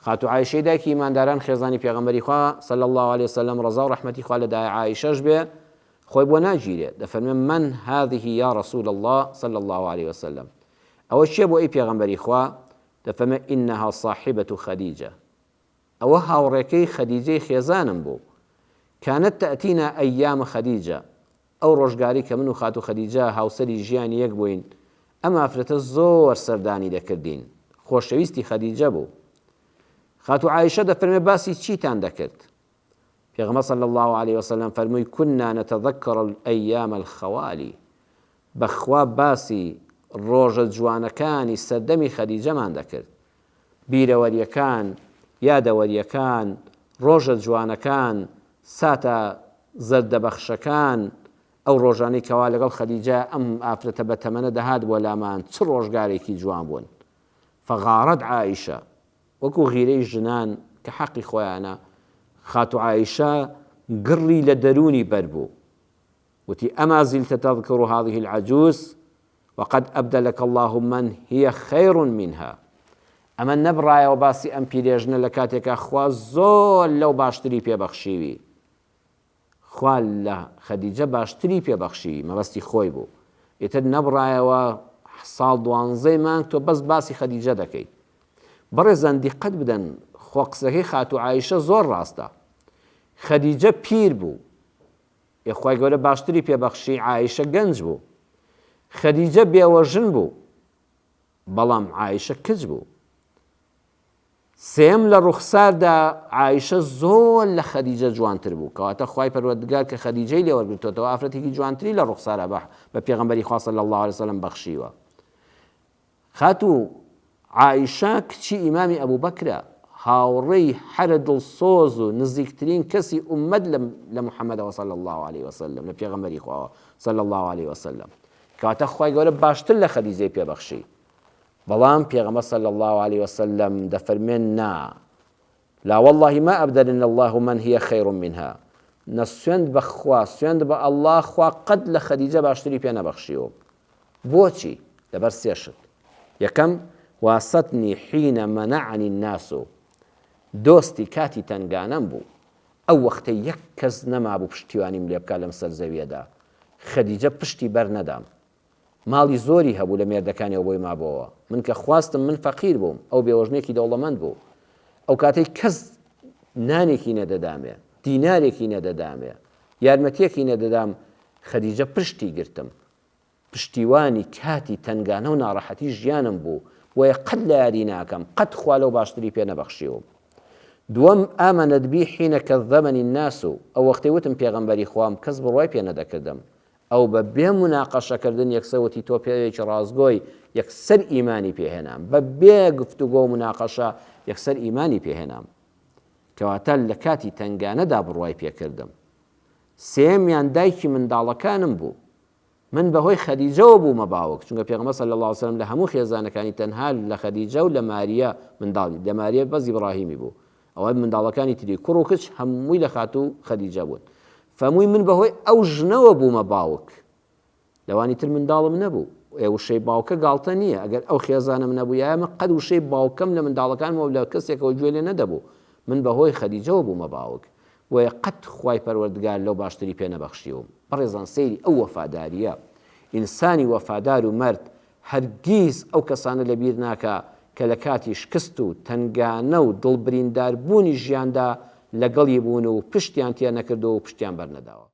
خاتو عایشەی دایکی ئیمانداران خێزانی پێغەمبەری خوا صلی الله عليه وسلم ڕەزا و ڕەحمەتی خوا لە دایە عایشەش بێ خۆی بۆ ناگیرێ دەفەرمێ من هذه یا رسول الله صلی الله عليه وسلم ئەوە چییە بۆ ئەی پێغەمبەری خوا دەفەرمێ ئینەها صاحبة خەدیجە ئەوە هاوڕێکەی خەدیجەی خێزانم بوو كانت تأتينا أيام خديجة أو ڕۆژگاری کە من و خاتو خەدیجە هاوسەری ژیانی یەک بووین ئەم ئافرەتە زۆر سەردانی دەکردین خۆشەویستی خەدیجە بوو خاتو عایشە دەفەرمێ باسی چیتان دەکرد پێغەمبەر صلی الله عليه وسلم فەرمووی كنا نتذكر الأيام الخوالي بەخوا باسی ڕۆژە جوانەکانی سەردەمی خەدیجەمان دەکرد بیرەوەریەکان یادەوەریەکان ڕۆژە جوانەکان ساتە زەردەبەخشەکان ئەو ڕۆژانەی کەوا لەگەڵ خەدیجە ئەم ئافرەتە بە تەمەنە دەهات بۆ لامان چ ڕۆژگارێکی جوان بوون فغارت عائشە وەکو غیرەی ژنان کە حەقی خۆیانە خاتو عائشە گڕی لە دەرونی بەربوو وتی ئەما زلت تذكر هذه العجوز وقد أبدلك الله من هي خير منها ئەمە نەبڕایەوە باسی ئەم پیرێژنە لە کاتێکە خوا زۆر لەو باشتری پێبەخشیوی خوا لە خەدیجە باشتری پێبەخشی مەبەستی خۆی بوو ئیتر نەبڕایەوە ساڵ 12 مانگ تۆ بەس باسی خەدیجە دەکەیت بەڕێزان دیقەت بدەن خۆ قسەکەی خاتو عایشە زۆر ڕاستە خەدیجە پیر بوو خوای گەورە باشتری پێبەخشی عایشە گەنج بوو خەدیجە بێوەژن بوو بەڵام عایشە کچ بوو سێم لە ڕوخساردا عایشە زۆر لە خەدیجە جوانتر بوو کەواتە خوای پەروەردگار کە خەدیجەی لێوەرگرتووەتەوە ئافرەتێکی جوانتری لە ڕوخسارە بە پێغەمبەری خوا صلی الله عليه وسلم بەخشیوە خاتو عایشە کچی ئیمامی ئەبوو بەکرە هاوڕێی هەرە دڵسۆز و نزیکترین کەسی ئومەت لە محەممەدەوە صلی الله عليه وسلم لە پێغەمبەری خواوە صلی الله عليه وسلم کەواتە خوای گەورە باشتر لە خەدیجەی پێبەخشی بەڵام پێغەمبەر صلی الله عليه وسلم دەفەرمێن نا لا والله ما أبدلنا الله من هي خير منها نسوێند بە خوا سوێند بە ئەڵڵا خوا قەت لە خەدیجە باشتری پێ نەبەخشیوە بۆچی لەبەر سێ شت یەکەم واستنی حینە منعني الناس دۆستی کاتی تەنگانەم بوو ئەو وەختەی یەک کەس نەما بوو پشتیوانیم لێ بکات لەم سەرزەویەدا خەدیجە پشتی بەر نەدام ماڵی زۆری هەبوو لە مێردەکانیەوە بۆی مابەوە من کە خواستم من فەقیر بووم ئەو بێوەژنێکی دەوڵەمەند بوو ئەو کاتەی کەس نانێکی نەدەدامێ دینارێکی نەدەدامێ یارمەتیەکی نەدەدام خەدیجە پشتی گرتم پشتیوانی کاتی تەنگانە و ناڕەحەتی ژیانم بوو وەیە قەت لە یاری ناکەم قەت خوا لەو باشتری پێ نەبەخشیوە دووەم ئامەنەت بی حینە کەذەبەنی الناس و ئەو وەختەی وتم پێغەمبەری خوام کەس بڕوای پێ نەدەکردم ئەو بە بێ مناقەشەکردن یەکسەوتی تۆ پێوێکی ڕازگۆی یەکسەر ئیمانی پێهێنام بە بێ گفتوگۆ و مناقەشە یەکسەر ئیمانی پێهێنام کەواتە لە کاتی تەنگانەدا بڕوای پێکردم سێمیان دایکی منداڵەکانم بوو من بەهۆی خەدیجەوە بوومە باوک چونکە پێغەمبەر صلی الله عليه وسلم لە هەموو خێزانەکانی تەنها لە خەدیجە و لە ماریە منداڵی لە ماریە بەس ئیبراهیمی بوو ئەوە منداڵەکانی تری کوڕ و کچ هەمووی لە خاتوو خەدیجە بوون فەمووی من بەهۆی ئەو ژنەوە بوومە باوک لەوانی تر منداڵم نەبوو وشەی باوکە گاڵتە نییە ئەگەر ئەو خێزانم نەبوو یامە قەد وشەی باوکەم لە منداڵەکانمەوە لە کەسێکەوە گوێ لێ نەدەبوو من بەهۆی خەدیجەوە بوومە باوک وەیە قەت خوای پەروەردگار لەو باشتری پێ نەبەخشیوم بەڕێزان سەیری ئەو وەفاداریە ئینسانی وەفادار و مەرد هەرگیز ئەو کەسانە لەبیر ناکە کە لە کاتی شکست و تەنگانە و دڵبرینداربوونی ژیاندا لەگەڵی بوون و پشتیان تیا نەکردەوە و پشتیان بەرنەداوە